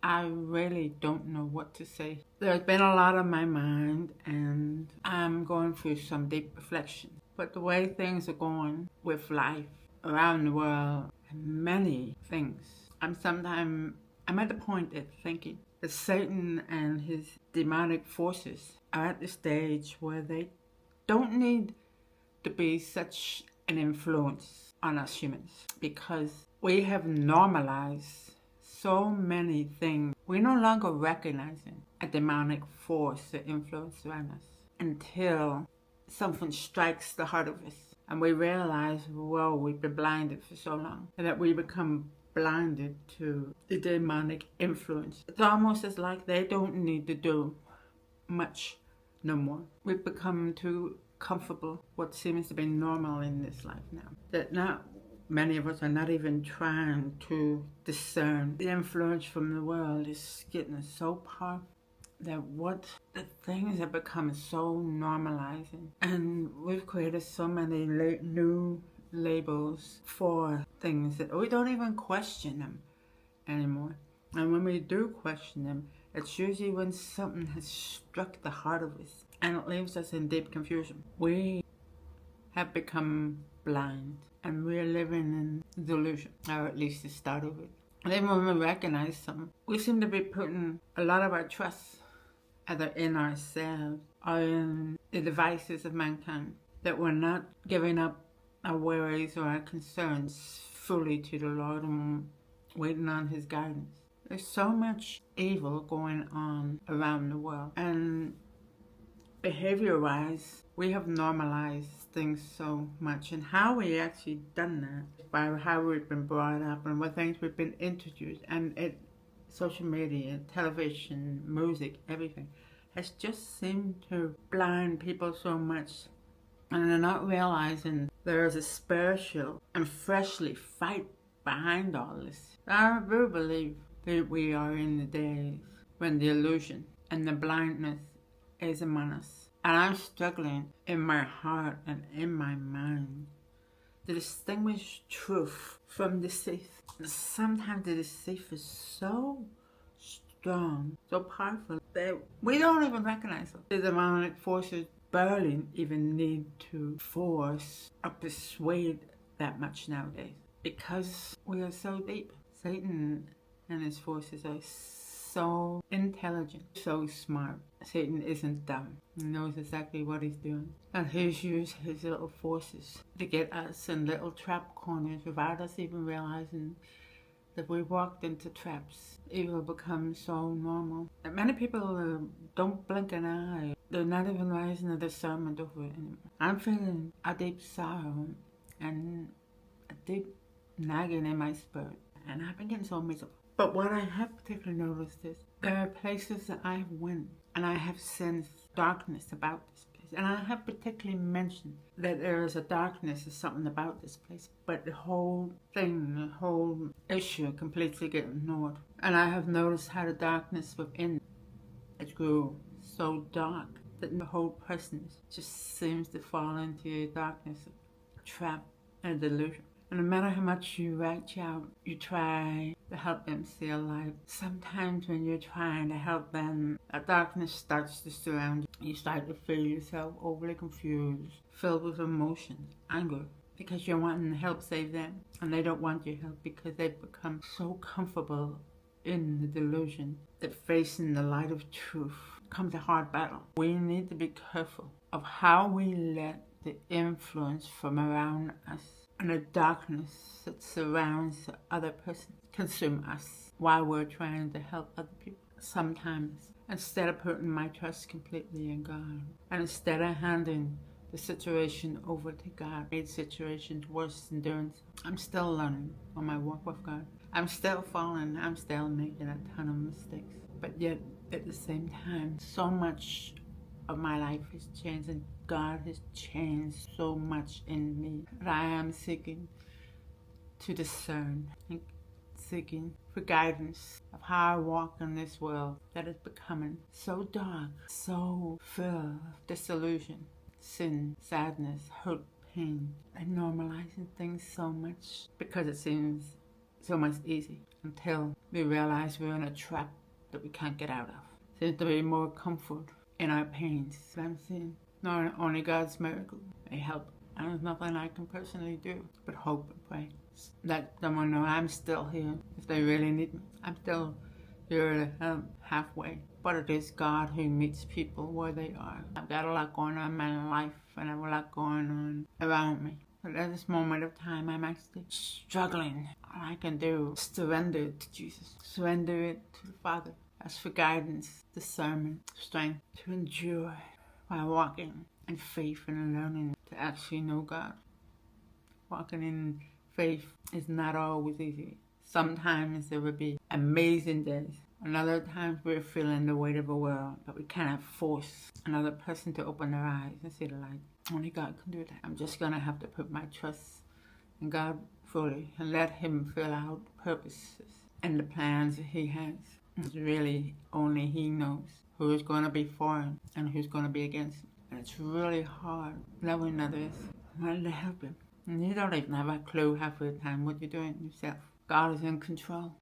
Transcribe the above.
I really don't know what to say. There's been a lot on my mind, and I'm going through some deep reflection. But the way things are going with life around the world, and many things, I'm at the point of thinking that Satan and his demonic forces are at the stage where they don't need to be such an influence on us humans, because we have normalized so many things. We're no longer recognizing a demonic force that influences around us until something strikes the heart of us and we realize, whoa, we've been blinded for so long, and that we become blinded to the demonic influence. It's almost as like they don't need to do much no more. We've become too comfortable, what seems to be normal in this life now, that not many of us are not even trying to discern. The influence from the world is getting so powerful that what the things have become so normalizing, and we've created so many new labels for things that we don't even question them anymore. And when we do question them, it's usually when something has struck the heart of us and it leaves us in deep confusion. We have become blind and we're living in delusion, or at least the start of it. And then when we recognize something, we seem to be putting a lot of our trust either in ourselves or in the devices of mankind, that we're not giving up our worries or our concerns fully to the Lord and waiting on His guidance. There's so much evil going on around the world, and behavior-wise, we have normalized things so much, and how we actually done that by how we've been brought up and what things we've been introduced, and social media, television, music, everything has just seemed to blind people so much, and they're not realizing there is a spiritual and freshly fight behind all this. I do believe that we are in the days when the illusion and the blindness is among us. And I'm struggling in my heart and in my mind to distinguish truth from deceit. Sometimes the deceit is so strong, so powerful, that we don't even recognize it. The demonic forces barely even need to force or persuade that much nowadays, because we are so deep. Satan and his forces are so intelligent, so smart. Satan isn't dumb. He knows exactly what he's doing. And he's used his little forces to get us in little trap corners without us even realizing that we walked into traps. Evil becomes so normal that many people don't blink an eye. They're not even raising a discernment over it anymore. I'm feeling a deep sorrow and a deep nagging in my spirit, and I've been getting so miserable. But what I have particularly noticed is there are places that I have went and I have sensed darkness about this place. And I have particularly mentioned that there is a darkness or something about this place. But the whole thing, the whole issue completely get ignored. And I have noticed how the darkness within it grew so dark that the whole person just seems to fall into a darkness, a trap, and a delusion. And no matter how much you reach out, you try to help them see a light. Sometimes when you're trying to help them, a darkness starts to surround you. You start to feel yourself overly confused, filled with emotions, anger, because you're wanting to help save them. And they don't want your help because they've become so comfortable in the delusion that facing the light of truth comes a hard battle. We need to be careful of how we let the influence from around us and the darkness that surrounds the other person consume us while we're trying to help other people. Sometimes, instead of putting my trust completely in God, and instead of handing the situation over to God, made situations worse than doing so. I'm still learning on my walk with God. I'm still falling. I'm still making a ton of mistakes. But yet, at the same time, so much of my life is changing. God has changed so much in me that I am seeking to discern and seeking for guidance of how I walk in this world that is becoming so dark, so full of disillusion, sin, sadness, hurt, pain, and normalizing things so much because it seems so much easy until we realize we're in a trap that we can't get out of. Seems to be more comfort in our pains. I'm seeing not only God's miracle may help. And there's nothing I can personally do but hope and pray. Let someone know I'm still here if they really need me. I'm still here halfway. But it is God who meets people where they are. I've got a lot going on in my life and I have a lot going on around me. But at this moment of time, I'm actually struggling. All I can do is surrender it to Jesus. Surrender it to the Father. Ask for guidance, discernment, strength to endure while walking in faith and learning to actually know God. Walking in faith is not always easy. Sometimes there will be amazing days. And other times we're feeling the weight of the world, but we cannot force another person to open their eyes and see the light. Only God can do that. I'm just going to have to put my trust in God fully and let Him fill out purposes and the plans that He has. It's really only He knows who is going to be for Him and who's going to be against Him. And it's really hard loving others, wanting to help Him. And you don't even have a clue half of the time what you're doing yourself. God is in control.